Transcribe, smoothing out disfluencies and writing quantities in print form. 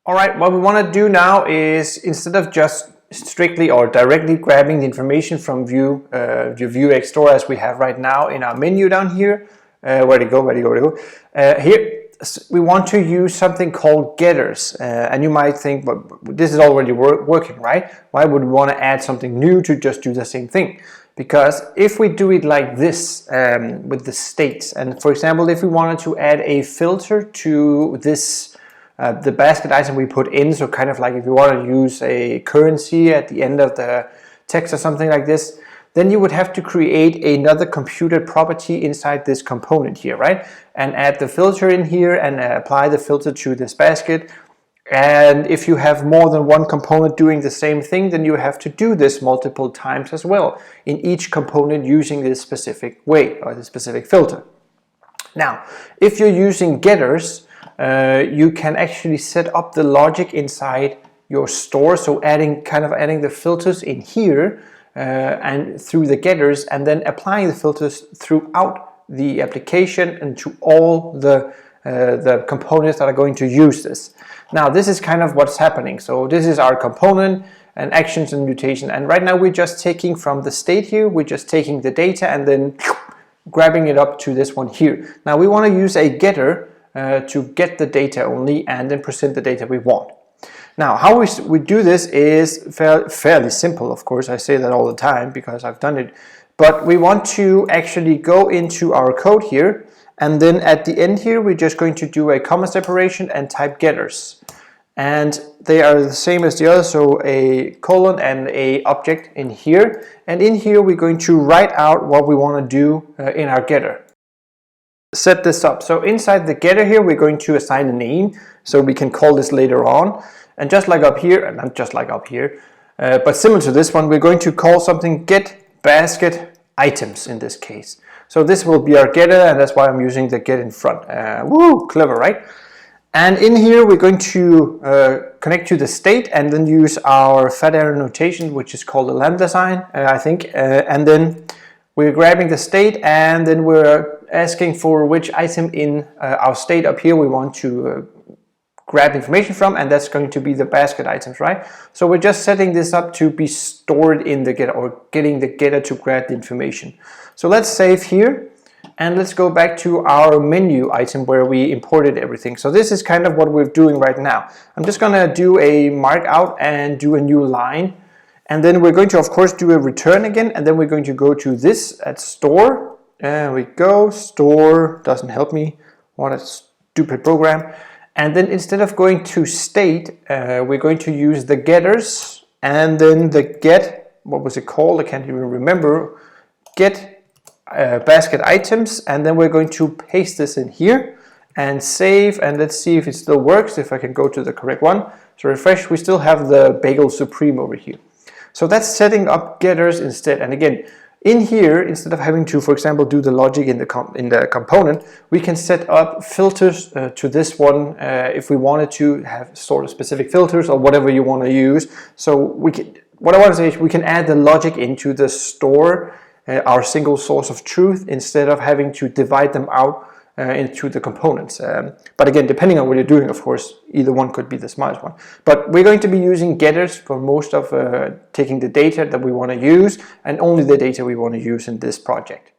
All right, what we want to do now is, instead of just strictly or directly grabbing the information from Vuex store as we have right now in our menu down here, where to go, here we want to use something called getters, and you might think, but this is already working, right? Why would we want to add something new to just do the same thing? Because if we do it like this with the states, and for example, if we wanted to add a filter to this the basket item we put in, so kind of like if you want to use a currency at the end of the text or something like this, then you would have to create another computed property inside this component here, right? And add the filter in here and apply the filter to this basket. And if you have more than one component doing the same thing, then you have to do this multiple times as well in each component using this specific way or this specific filter. Now, if you're using getters, you can actually set up the logic inside your store, so adding the filters in here and through the getters, and then applying the filters throughout the application and to all the components that are going to use this. Now this is kind of what's happening. So this is our component and actions and mutation, and right now we're just taking from the state here, we're just taking the data and then grabbing it up to this one here. Now we want to use a getter to get the data only and then present the data we want. Now how we do this is fairly simple. Of course, I say that all the time because I've done it, but we want to actually go into our code here, and then at the end here we're just going to do a comma separation and type getters, and they are the same as the other, so a colon and a object in here, and in here we're going to write out what we want to do in our getter. Set this up. So inside the getter here we're going to assign a name, so we can call this later on, and just like up here, and not just like up here, but similar to this one, we're going to call something get basket items in this case. So this will be our getter, and that's why I'm using the get in front. Woo, clever, right? And in here we're going to connect to the state and then use our fat arrow notation, which is called a lambda sign, I think, and then we're grabbing the state, and then we're asking for which item in our state up here we want to grab information from, and that's going to be the basket items, right? So we're just setting this up to be stored in the getter, or getting the getter to grab the information. So let's save here, and let's go back to our menu item where we imported everything. So this is kind of what we're doing right now. I'm just gonna do a mark out and do a new line. And then we're going to, of course, do a return again, and then we're going to go to this at store. There we go, store, doesn't help me, what a stupid program. And then instead of going to state, we're going to use the getters, and then the get, what was it called, I can't even remember, get basket items, and then we're going to paste this in here and save, and let's see if it still works, if I can go to the correct one. So refresh, we still have the Bagel Supreme over here. So that's setting up getters instead. And again, in here, instead of having to, for example, do the logic in the component, we can set up filters to this one if we wanted to have sort of specific filters or whatever you want to use. So we can, what I want to say is we can add the logic into the store, our single source of truth, instead of having to divide them out into the components. But again, depending on what you're doing, of course, either one could be the smartest one. But we're going to be using getters for most of taking the data that we want to use, and only the data we want to use in this project.